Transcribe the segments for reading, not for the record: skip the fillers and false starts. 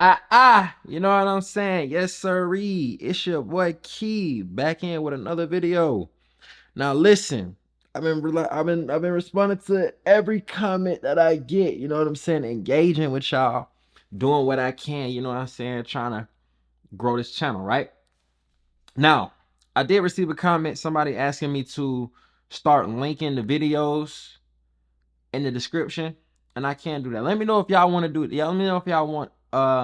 You know what I'm saying? Yes, sirree. It's your boy Key back in with another video. Now listen, I've been responding to every comment that I get. You know what I'm saying? Engaging with y'all, doing what I can. You know what I'm saying? Trying to grow this channel, right? Now, I did receive a comment. Somebody asking me to start linking the videos in the description, and I can't do that. Let me know if y'all want to do it. Yeah, let me know if y'all want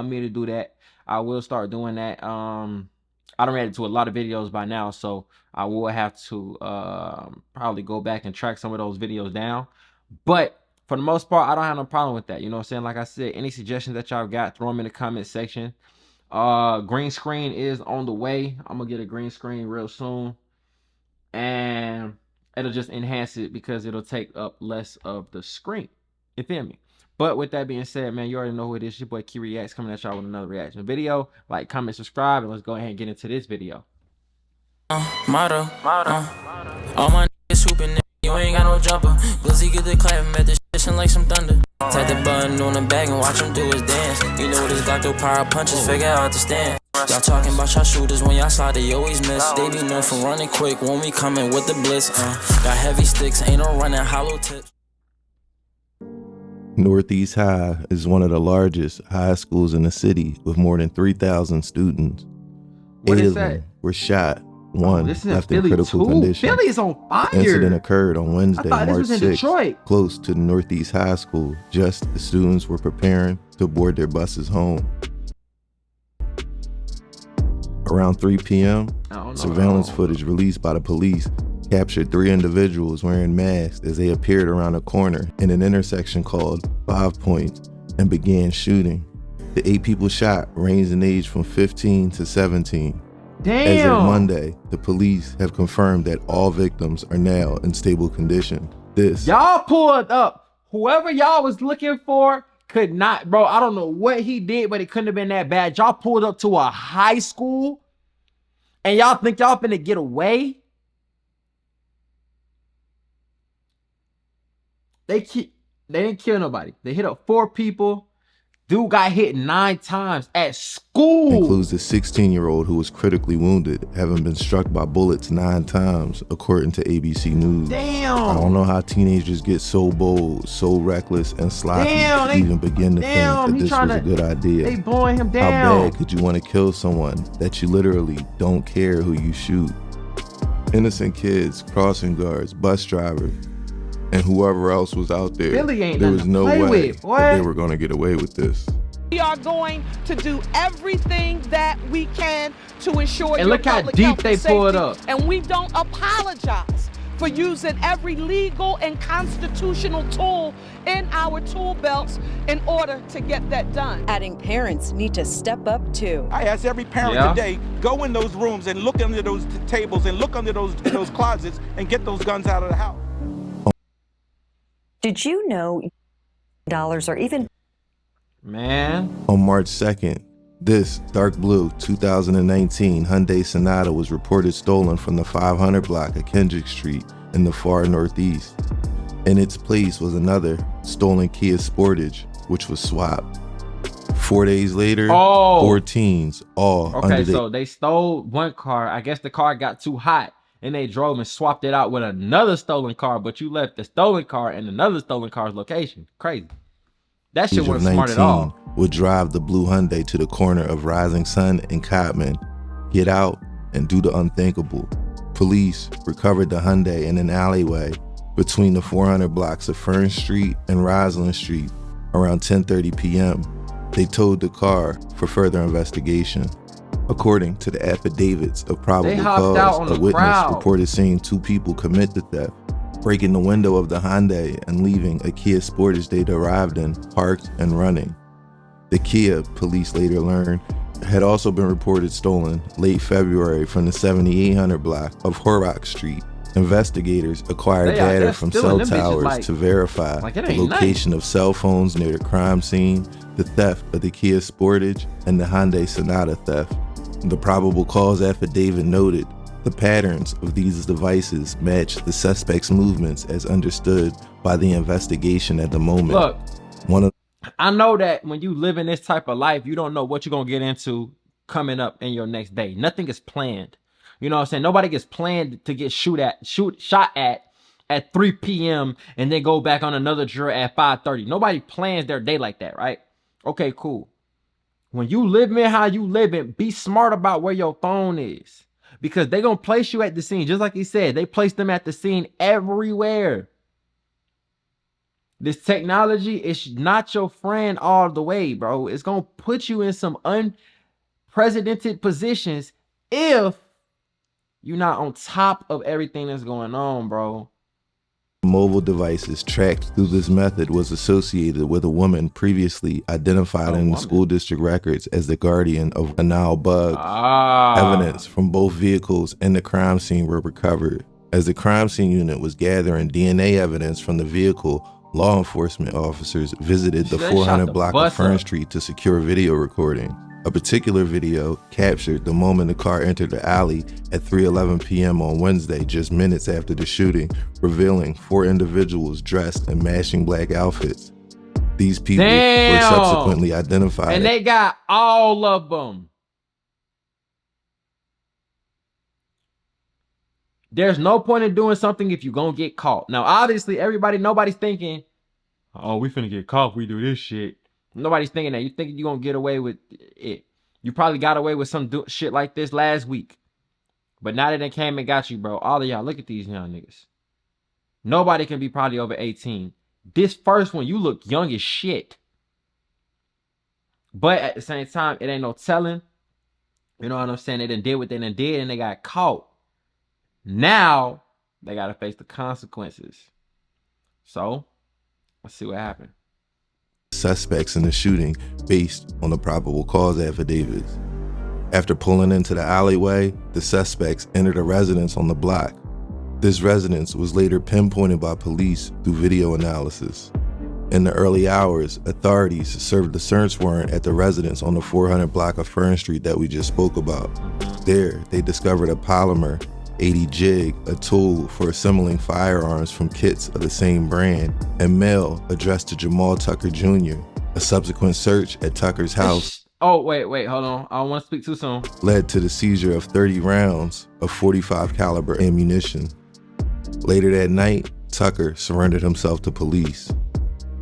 me to do that. I will start doing that. I done read it to a lot of videos by now, so I will have to probably go back and track some of those videos down. But for the most part, I don't have no problem with that. You know what I'm saying? Like I said, any suggestions that y'all got, throw them in the comment section. Green screen is on the way. I'm gonna get a green screen real soon, and it'll just enhance it because it'll take up less of the screen. You feel me? But with that being said, man, you already know who it is. Your boy KeeReacts coming at y'all with another reaction video. Like, comment, subscribe, and let's go ahead and get into this video. Motto. All my niggas swooping, you ain't got no jumper. Glizzy get the clap, met the shit like some thunder. Tap the button on the bag and watch him do his dance. You know this Glock, throw power punches, figure out the stand. Y'all talking about y'all shooters, when y'all slide they always miss. They be known for running quick when we coming with the blitz. Got heavy sticks, ain't no running hollow tips. Northeast High is one of the largest high schools in the city with more than 3,000 students. What 8 is of that? them were shot. One This is left in in Philly critical too? condition. Philly's on fire. Incident occurred on Wednesday, I thought this March was in 6th, Detroit. close to the Northeast High School, just as students were preparing to board their buses home. Around 3 p.m., surveillance footage released by the police captured 3 individuals wearing masks as they appeared around a corner in an intersection called 5 Points and began shooting. The 8 people shot ranged in age from 15 to 17. Damn. As of Monday, the police have confirmed that all victims are now in stable condition. Y'all pulled up. Whoever y'all was looking for could not, bro. I don't know what he did, but it couldn't have been that bad. Y'all pulled up to a high school and y'all think y'all finna get away? They didn't kill nobody. They hit up 4 people. Dude got hit 9 times at school. Includes the 16-year-old who was critically wounded, having been struck by bullets 9 times, according to ABC News. Damn. I don't know how teenagers get so bold, so reckless, and sloppy to even begin to think that this was a good idea. They blowing him down. How bad could you want to kill someone that you literally don't care who you shoot? Innocent kids, crossing guards, bus drivers, and whoever else was out there, there was no way that they were going to get away with this. We are going to do everything that we can to ensure and look how deep they pulled up. And we don't apologize for using every legal and constitutional tool in our tool belts in order to get that done. Adding parents need to step up too. I ask every parent today, go in those rooms and look under those tables and look under those closets and get those guns out of the house. Did you know dollars or even On March 2nd, this dark blue 2019 Hyundai Sonata was reported stolen from the 500 block of Kendrick Street in the far northeast. In its place was another stolen Kia Sportage, which was swapped. 4 days later, 4 teens, all under the... So they stole one car. I guess the car got too hot and they drove and swapped it out with another stolen car, but you left the stolen car in another stolen car's location. Crazy. That shit wasn't smart at all. Would drive the blue Hyundai to the corner of Rising Sun and Cotman, get out and do the unthinkable. Police recovered the Hyundai in an alleyway between the 400 blocks of Fern Street and Roslyn Street around 10:30 p.m. They towed the car for further investigation. According to the affidavits of probable cause, a witness reported seeing 2 people commit the theft, breaking the window of the Hyundai and leaving a Kia Sportage they'd arrived in, parked and running. The Kia, police later learned, had also been reported stolen late February from the 7800 block of Horrock Street. Investigators acquired data from cell towers to verify the location of cell phones near the crime scene, the theft of the Kia Sportage, and the Hyundai Sonata theft. The probable cause affidavit noted the patterns of these devices matched the suspect's movements as understood by the investigation at the moment. Look, I know that when you live in this type of life, you don't know what you're gonna get into coming up in your next day. Nothing is planned. You know what I'm saying? Nobody gets planned to get shot at 3 p.m. and then go back on another drill at 5:30. Nobody plans their day like that, right? Okay, cool. When you live in how you live in, be smart about where your phone is. Because they're gonna place you at the scene. Just like he said, they place them at the scene everywhere. This technology is not your friend all the way, bro. It's gonna put you in some unprecedented positions if you're not on top of everything that's going on, bro. Mobile devices tracked through this method was associated with a woman previously identified in the school district records as the guardian of Anal Buggs. Evidence from both vehicles and the crime scene were recovered. As the crime scene unit was gathering DNA evidence from the vehicle, law enforcement officers visited the 400 block of Fern Street to secure video recording. A particular video captured the moment the car entered the alley at 3:11 p.m. on Wednesday, just minutes after the shooting, revealing 4 individuals dressed in matching black outfits. These people were subsequently identified. And they got all of them. There's no point in doing something if you're gonna get caught. Now, obviously, nobody's thinking, oh, we finna get caught if we do this shit. Nobody's thinking that. You think you're gonna get away with it. You probably got away with some shit like this last week. But now that they came and got you, bro, all of y'all, look at these young niggas. Nobody can be probably over 18. This first one, you look young as shit. But at the same time, it ain't no telling. You know what I'm saying? They done did what they done did and they got caught. Now, they got to face the consequences. So, let's see what happened. Suspects in the shooting based on the probable cause affidavits. After pulling into the alleyway, the suspects entered a residence on the block. This residence was later pinpointed by police through video analysis. In the early hours, authorities served a search warrant at the residence on the 400 block of Fern Street that we just spoke about. There, they discovered a polymer 80 jig, a tool for assembling firearms from kits of the same brand, and mail addressed to Jamal Tucker Jr. A subsequent search at Tucker's house. Oh, wait, hold on. I don't want to speak too soon. Led to the seizure of 30 rounds of .45 caliber ammunition. Later that night, Tucker surrendered himself to police.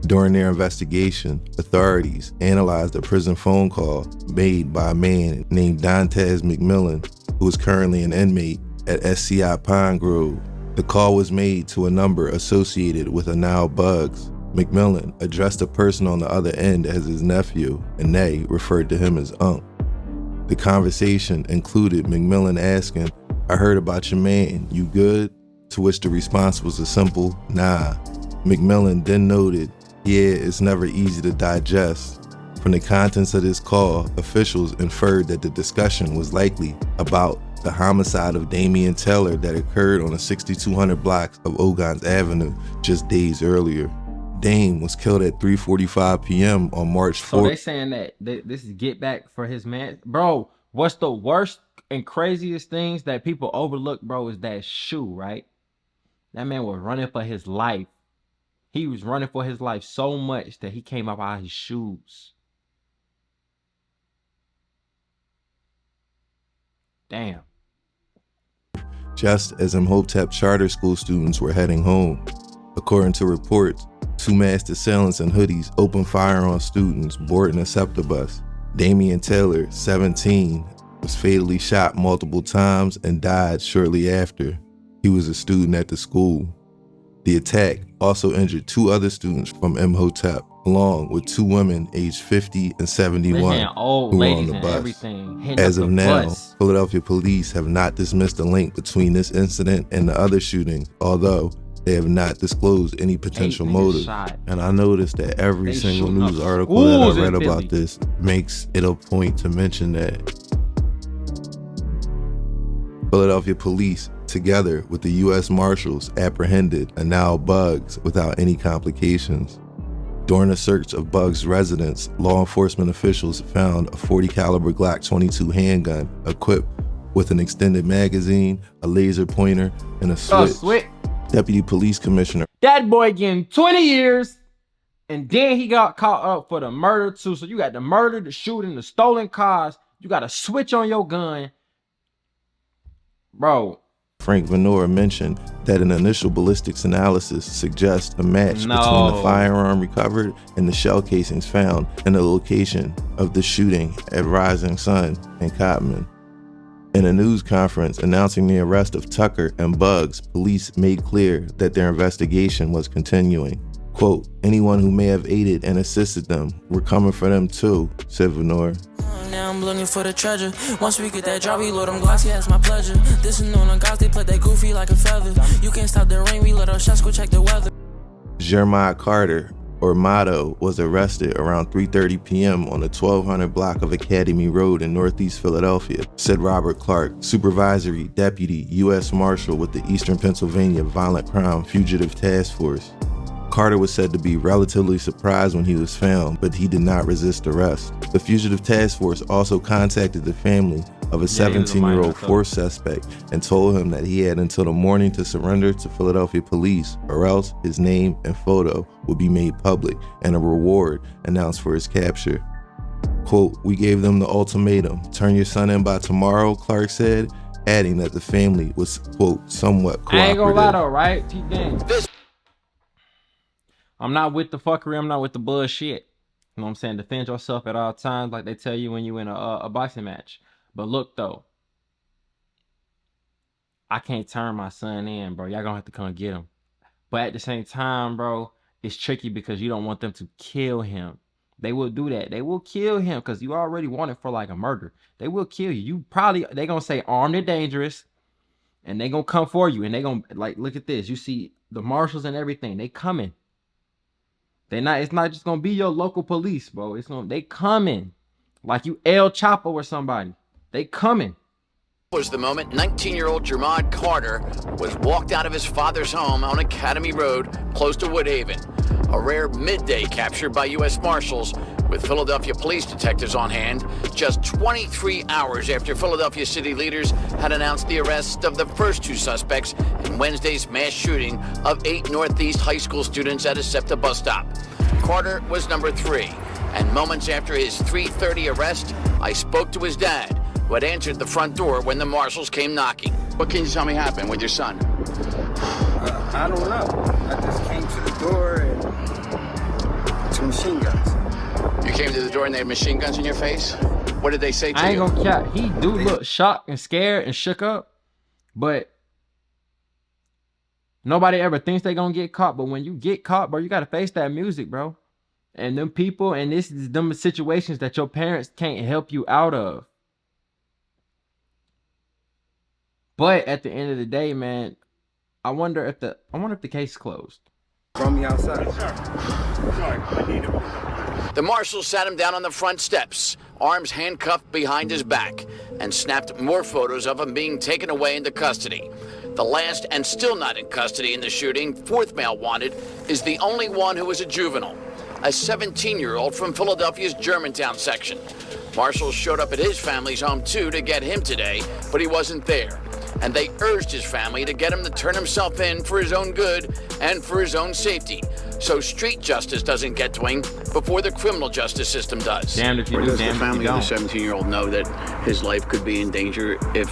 During their investigation, authorities analyzed a prison phone call made by a man named Dantes McMillan, who is currently an inmate at SCI Pine Grove. The call was made to a number associated with Anal Buggs. McMillan addressed a person on the other end as his nephew, and they referred to him as Unc. The conversation included McMillan asking, "I heard about your man, you good?" To which the response was a simple, "Nah." McMillan then noted, "Yeah, it's never easy to digest." From the contents of this call, officials inferred that the discussion was likely about the homicide of Damian Taylor that occurred on the 6200 blocks of Ogons Avenue just days earlier. Dame was killed at 3:45 p.m. on March 4th. So they saying that this is get back for his man. Bro, what's the worst and craziest things that people overlook, bro, is that shoe, right? That man was running for his life. He was running for his life so much that he came up out of his shoes. Damn. Just as Imhotep charter school students were heading home. According to reports, 2 masked assailants in hoodies opened fire on students boarding a SEPTA bus. Damian Taylor, 17, was fatally shot multiple times and died shortly after. He was a student at the school. The attack also injured 2 other students from Imhotep, along with 2 women aged 50 and 71 who were on the bus. As of now, Philadelphia police have not dismissed the link between this incident and the other shooting, although they have not disclosed any potential motive. And I noticed that every single news article that I read about this makes it a point to mention that Philadelphia police, together with the U.S. Marshals, apprehended Anal Buggs without any complications. During a search of Buggs' residence, law enforcement officials found a .40 caliber Glock 22 handgun equipped with an extended magazine, a laser pointer, and a switch. Deputy Police Commissioner that boy getting 20 years. And then he got caught up for the murder too. So you got the murder, the shooting, the stolen cars. You got a switch on your gun. Bro. Frank Venora mentioned that an initial ballistics analysis suggests a match between the firearm recovered and the shell casings found in the location of the shooting at Rising Sun in Cotman. In a news conference announcing the arrest of Tucker and Bugs, police made clear that their investigation was continuing. Quote, anyone who may have aided and assisted them, we're coming for them too, said Venora. Now I'm looking for the treasure. Once we get that drop, we load them glossy, that's my pleasure. This is known on guys, they put that goofy like a feather. You can't stop the rain, we let our shots go check the weather. Jeremiah Carter, or Motto, was arrested around 3:30 p.m. on the 1200 block of Academy Road in Northeast Philadelphia, said Robert Clark, Supervisory Deputy U.S. Marshal with the Eastern Pennsylvania Violent Crime Fugitive Task Force. Carter was said to be relatively surprised when he was found, but he did not resist arrest. The Fugitive Task Force also contacted the family of a 17-year-old fourth suspect and told him that he had until the morning to surrender to Philadelphia police, or else his name and photo would be made public and a reward announced for his capture. Quote, we gave them the ultimatum, turn your son in by tomorrow, Clark said, adding that the family was, quote, somewhat cooperative. I ain't gonna lie though, right? I'm not with the fuckery, I'm not with the bullshit. You know what I'm saying? Defend yourself at all times like they tell you when you in a boxing match. But look though, I can't turn my son in, bro. Y'all gonna have to come get him. But at the same time, bro, it's tricky because you don't want them to kill him. They will do that. They will kill him because you already want it for like a murder. They will kill you. They gonna say armed and dangerous, and they gonna come for you. And they gonna, like, look at this. You see the marshals and everything. They coming. It's not just gonna be your local police, bro. They coming. Like you El Chapo or somebody. They coming. Was the moment 19-year-old Jermod Carter was walked out of his father's home on Academy Road, close to Woodhaven. A rare midday capture by U.S. Marshals with Philadelphia police detectives on hand, just 23 hours after Philadelphia city leaders had announced the arrest of the first two suspects in Wednesday's mass shooting of 8 Northeast high school students at a SEPTA bus stop. Carter was number 3, and moments after his 3:30 arrest, I spoke to his dad, who had answered the front door when the marshals came knocking. What can you tell me happened with your son? I don't know. I just came to the door and two machine guns. You came to the door and they had machine guns in your face? What did they say to you? I ain't gonna cap. He do look shocked and scared and shook up, but nobody ever thinks they gonna get caught. But when you get caught, bro, you gotta face that music, bro. And them people, and this is them situations that your parents can't help you out of. But at the end of the day, man, I wonder if the case is closed. From me outside. The marshals sat him down on the front steps, arms handcuffed behind his back, and snapped more photos of him being taken away into custody. The last and still not in custody in the shooting, fourth male wanted, is the only one who is a juvenile, a 17-year-old from Philadelphia's Germantown section. Marshals showed up at his family's home too to get him today, but he wasn't there. And they urged his family to get him to turn himself in for his own good and for his own safety, so street justice doesn't get to him before the criminal justice system does. Damned if you do, Does the damned if you family of don't. the 17-year-old know that his life could be in danger if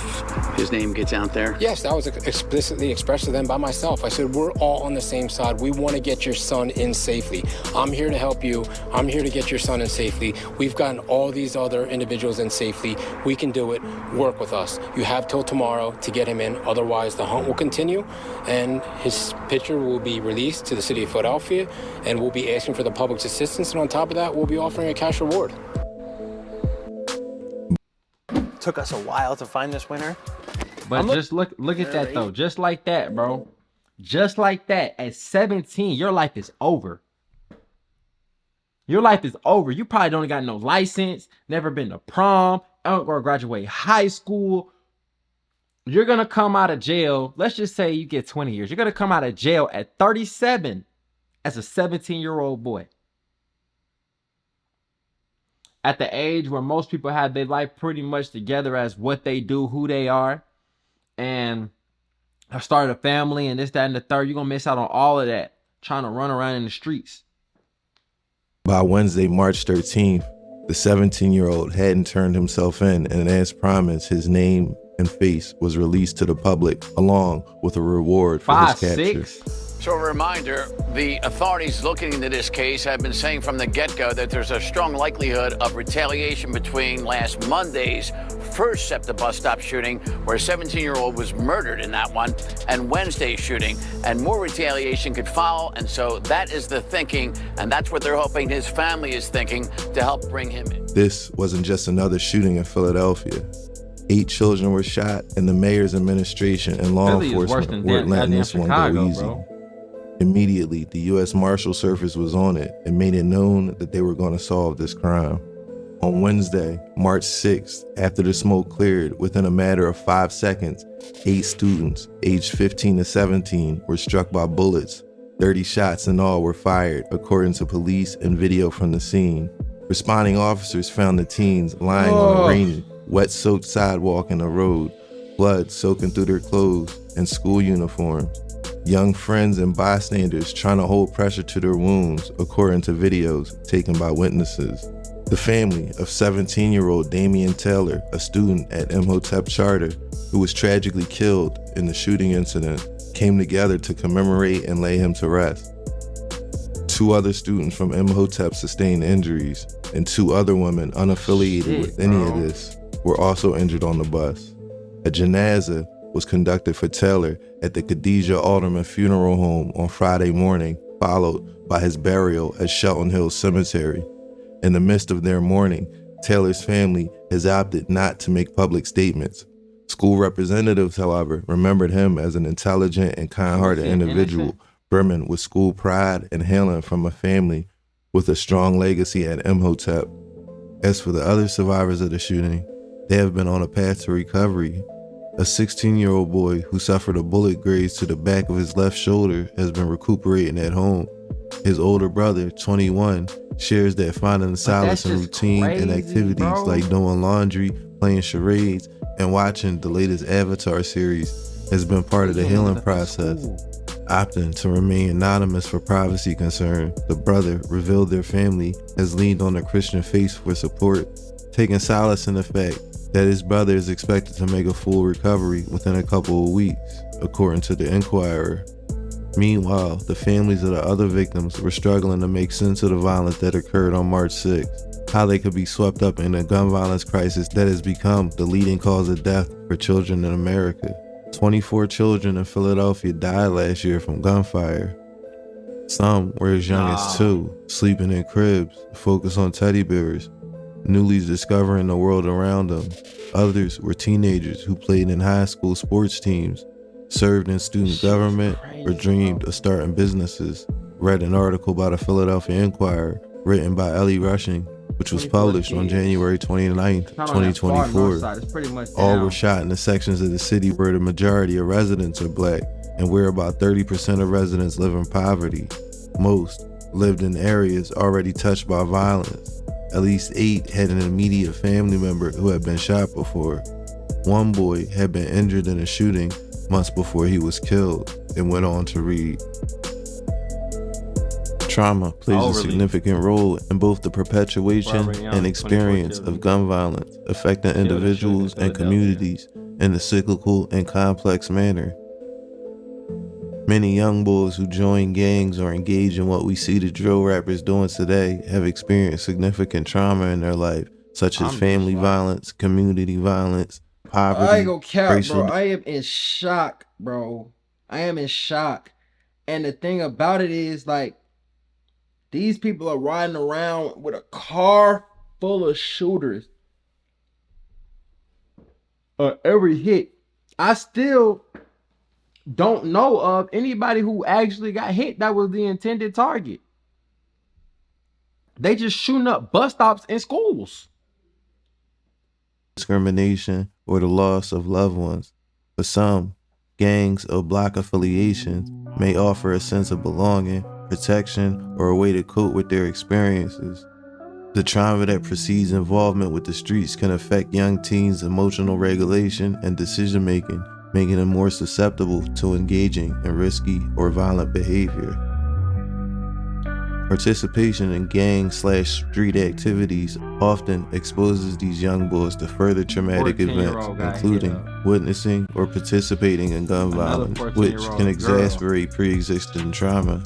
his name gets out there? Yes, that was explicitly expressed to them by myself. I said, we're all on the same side. We want to get your son in safely. I'm here to help you. I'm here to get your son in safely. We've gotten all these other individuals in safely. We can do it. Work with us. You have till tomorrow to get him in. Otherwise, the hunt will continue, and his picture will be released to the city of Philadelphia, and we'll be asking for the public's assistance. And on top of that, we'll be offering a cash reward. Took us a while to find this winner. But just look at that though. Just like that, bro. Just like that. At 17, your life is over. Your life is over. You probably don't got no license, never been to prom, or graduate high school. You're gonna come out of jail. Let's just say you get 20 years. You're gonna come out of jail at 37 as a 17-year-old boy. At the age where most people have their life pretty much together as what they do, who they are, and have started a family and this, that, and the third, you're gonna miss out on all of that trying to run around in the streets. By Wednesday, March 13th, the 17-year-old hadn't turned himself in, and as promised, his name and face was released to the public, along with a reward for his capture. 5'6". So a reminder, the authorities looking into this case have been saying from the get-go that there's a strong likelihood of retaliation between last Monday's first SEPTA bus stop shooting, where a 17-year-old was murdered in that one, and Wednesday's shooting, and more retaliation could follow. And so that is the thinking, and that's what they're hoping his family is thinking to help bring him in. This wasn't just another shooting in Philadelphia. 8 children were shot, and the mayor's administration and law enforcement weren't letting this one go easy. Bro. Immediately, the U.S. Marshal Service was on it and made it known that they were going to solve this crime. On Wednesday, March 6th, after the smoke cleared, within a matter of 5 seconds, 8 students, aged 15 to 17, were struck by bullets. 30 shots in all were fired, according to police and video from the scene. Responding officers found the teens lying on a rainy, wet-soaked sidewalk in the road, blood soaking through their clothes and school uniforms. Young friends and bystanders trying to hold pressure to their wounds, according to videos taken by witnesses. The family of 17-year-old Damian Taylor, a student at Imhotep Charter, who was tragically killed in the shooting incident, came together to commemorate and lay him to rest. 2 other students from Imhotep sustained injuries, and 2 other women unaffiliated with any of this were also injured on the bus. A janazah was conducted for Taylor at the Khadijah Alderman Funeral Home on Friday morning, followed by his burial at Shelton Hills Cemetery. In the midst of their mourning, Taylor's family has opted not to make public statements. School representatives, however, remembered him as an intelligent and kind-hearted individual, brimming with school pride and hailing from a family with a strong legacy at Imhotep. As for the other survivors of the shooting, they have been on a path to recovery. A 16-year-old boy who suffered a bullet graze to the back of his left shoulder has been recuperating at home. His older brother, 21, shares that finding solace in routine and activities like doing laundry, playing charades, and watching the latest Avatar series has been part of the healing process. Opting to remain anonymous for privacy concerns, the brother revealed their family has leaned on the Christian faith for support, taking solace in the fact that his brother is expected to make a full recovery within a couple of weeks, according to the Inquirer. Meanwhile, the families of the other victims were struggling to make sense of the violence that occurred on March 6th, how they could be swept up in a gun violence crisis that has become the leading cause of death for children in America. 24 children in Philadelphia died last year from gunfire. Some were as young as 2, sleeping in cribs, focused on teddy bears, newly discovering the world around them. Others were teenagers who played in high school sports teams, served in student government, or dreamed of starting businesses. Read an article by the Philadelphia Inquirer written by Ellie Rushing, which was published on January 29th, 2024. All were shot in the sections of the city where the majority of residents are black and where about 30% of residents live in poverty. Most lived in areas already touched by violence. At least 8 had an immediate family member who had been shot before. One boy had been injured in a shooting months before he was killed, and went on to read. Trauma plays a significant role in both the perpetuation and experience of gun violence, affecting individuals and communities in a cyclical and complex manner. Many young boys who join gangs or engage in what we see the drill rappers doing today have experienced significant trauma in their life, such as family violence, community violence, poverty. I ain't gonna cap, bro. I am in shock, bro. I am in shock. And the thing about it is, like, these people are riding around with a car full of shooters. Every hit. I still don't know of anybody who actually got hit that was the intended target. They just shooting up bus stops and schools. Discrimination or the loss of loved ones. For some, gangs or block affiliations may offer a sense of belonging, protection, or a way to cope with their experiences. The trauma that precedes involvement with the streets can affect young teens' emotional regulation and decision-making, making them more susceptible to engaging in risky or violent behavior. Participation in gang/street activities often exposes these young boys to further traumatic events, including witnessing or participating in gun violence, which can exacerbate pre-existing trauma.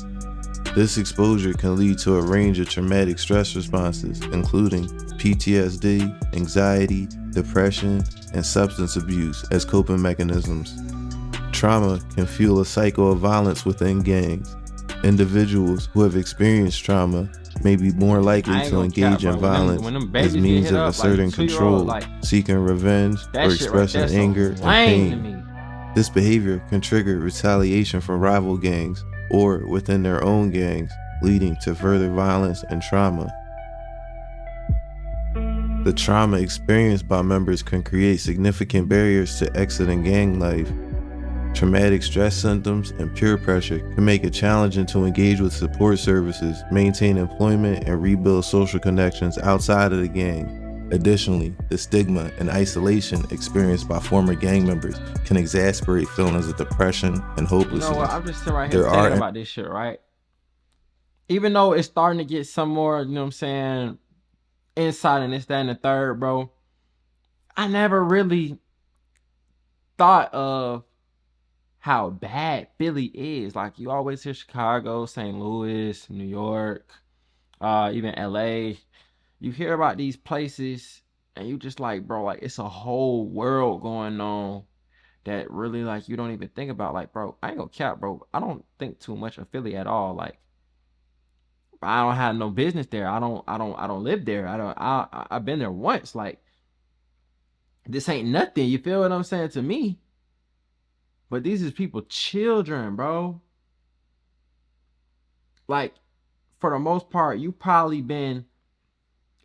This exposure can lead to a range of traumatic stress responses, including PTSD, anxiety, depression, and substance abuse as coping mechanisms. Trauma can fuel a cycle of violence within gangs. Individuals who have experienced trauma may be more likely to engage in violence as means of asserting control, seeking revenge, or expressing anger and pain. This behavior can trigger retaliation from rival gangs or within their own gangs, leading to further violence and trauma. The trauma experienced by members can create significant barriers to exiting gang life. Traumatic stress symptoms and peer pressure can make it challenging to engage with support services, maintain employment, and rebuild social connections outside of the gang. Additionally, the stigma and isolation experienced by former gang members can exacerbate feelings of depression and hopelessness. You know what? I'm just sitting right here thinking about this shit, right? Even though it's starting to get some more, you know what I'm saying, insight and this, that, and the third, bro, I never really thought of how bad Philly is. Like, you always hear Chicago, St. Louis, New York, even LA. You hear about these places and you just like, bro, like, it's a whole world going on that really, like, you don't even think about. Like, bro, I ain't gonna cap, bro, I don't think too much of Philly at all. Like, I don't have no business there. I don't live there. I've been there once. Like, this ain't nothing, you feel what I'm saying, to me. But these is people, children, bro. Like, for the most part, you probably been,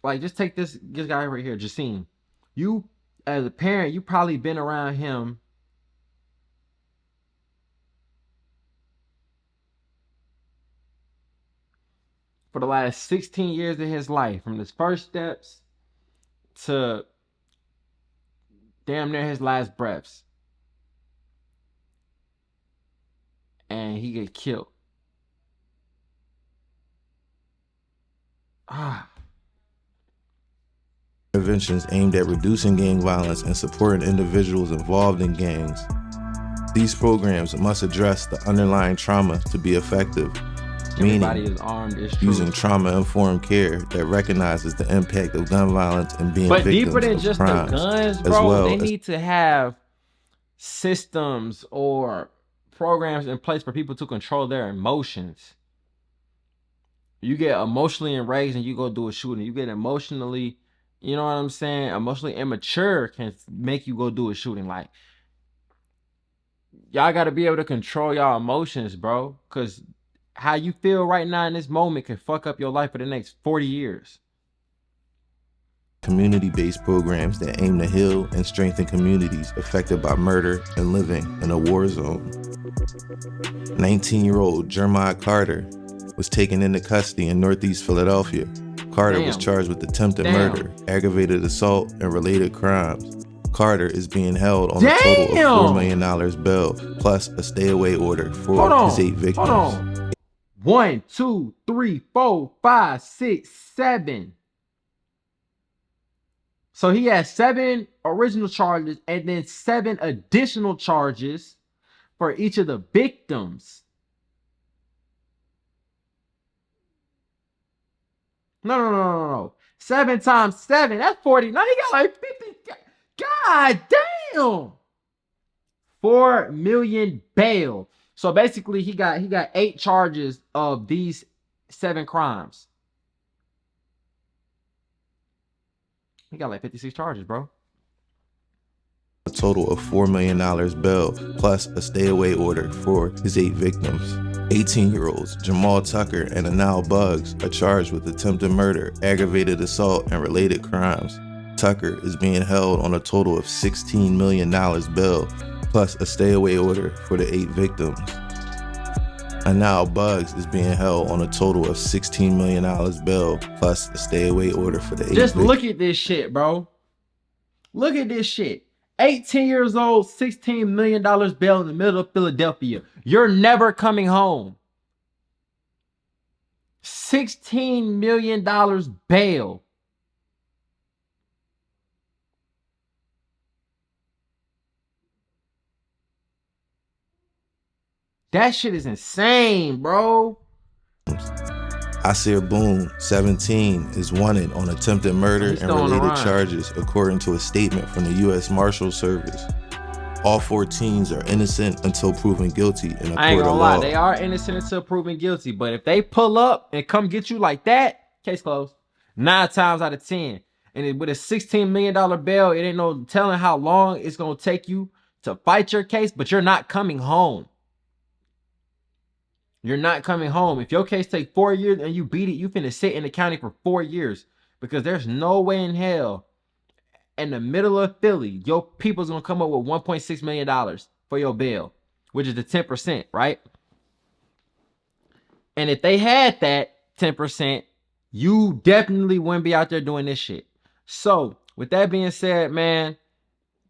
like, just take this guy right here, Jasine. You, as a parent, you probably been around him for the last 16 years of his life, from his first steps to damn near his last breaths. And he get killed. Interventions aimed at reducing gang violence and supporting individuals involved in gangs. These programs must address the underlying trauma to be effective, Everybody is armed, it's true. Using trauma-informed care that recognizes the impact of gun violence and being victims deeper than of just crimes, the guns, bro, they need to have systems or programs in place for people to control their emotions. You get emotionally enraged and you go do a shooting. You get emotionally, you know what I'm saying, emotionally immature can make you go do a shooting. Like, y'all got to be able to control y'all emotions, bro, because how you feel right now in this moment can fuck up your life for the next 40 years. Community-based programs that aim to heal and strengthen communities affected by murder and living in a war zone. 19-year-old Jeremiah Carter was taken into custody in Northeast Philadelphia. Carter was charged with attempted murder, aggravated assault, and related crimes. Carter is being held on a total of $4 million bail, plus a stay-away order for his 8 victims. Hold on. 1, 2, 3, 4, 5, 6, 7. So he has 7 original charges and then 7 additional charges for each of the victims. No. 7 times 7, that's 40. Now he got like 50. God damn. 4 million bail. So basically he got 8 charges of these 7 crimes. He got like 56 charges, bro. A total of $4 million bail, plus a stay-away order for his 8 victims. 18-year-olds Jamal Tucker and Anal Buggs are charged with attempted murder, aggravated assault, and related crimes. Tucker is being held on a total of $16 million bail, plus a stay-away order for the 8 victims. Anal Buggs is being held on a total of $16 million bail, plus a stay-away order for the 8 Just victims. look at this shit, bro. Look at this shit. 18 years old, $16 million bail in the middle of Philadelphia. You're never coming home. $16 million bail. That shit is insane, bro. Asir Boone, 17, is wanted on attempted murder He's and still on the related run. charges, according to a statement from the U.S. Marshal Service. All 4 teens are innocent until proven guilty in a I ain't court gonna of lie, law. they are innocent until proven guilty. But if they pull up and come get you like that, case closed. 9 times out of 10. And with a $16 million bail, it ain't no telling how long it's gonna take you to fight your case, but you're not coming home. You're not coming home. If your case take 4 years and you beat it, you finna sit in the county for 4 years. Because there's no way in hell in the middle of Philly, your people's gonna come up with $1.6 million for your bail, which is the 10%, right? And if they had that 10%, you definitely wouldn't be out there doing this shit. So, with that being said, man,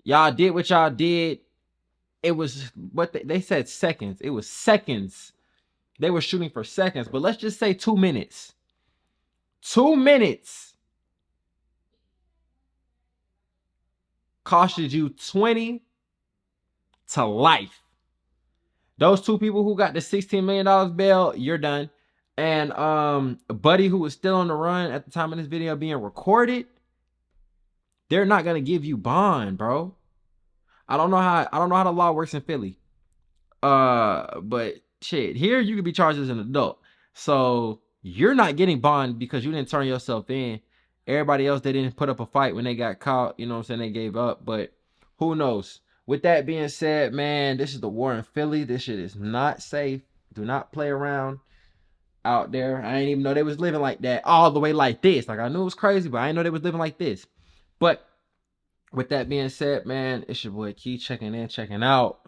y'all did what y'all did. It was what they said seconds. It was seconds. They were shooting for seconds, but let's just say 2 minutes. 2 minutes costed you 20 to life. Those 2 people who got the $16 million bail, you're done. And Buddy, who was still on the run at the time of this video being recorded, they're not gonna give you bond, bro. I don't know how the law works in Philly. But shit, here you could be charged as an adult. So you're not getting bond because you didn't turn yourself in. Everybody else, they didn't put up a fight when they got caught. You know what I'm saying? They gave up. But who knows? With that being said, man, this is the war in Philly. This shit is not safe. Do not play around out there. I didn't even know they was living like that all the way like this. Like, I knew it was crazy, but I didn't know they was living like this. But with that being said, man, it's your boy Key checking in, checking out.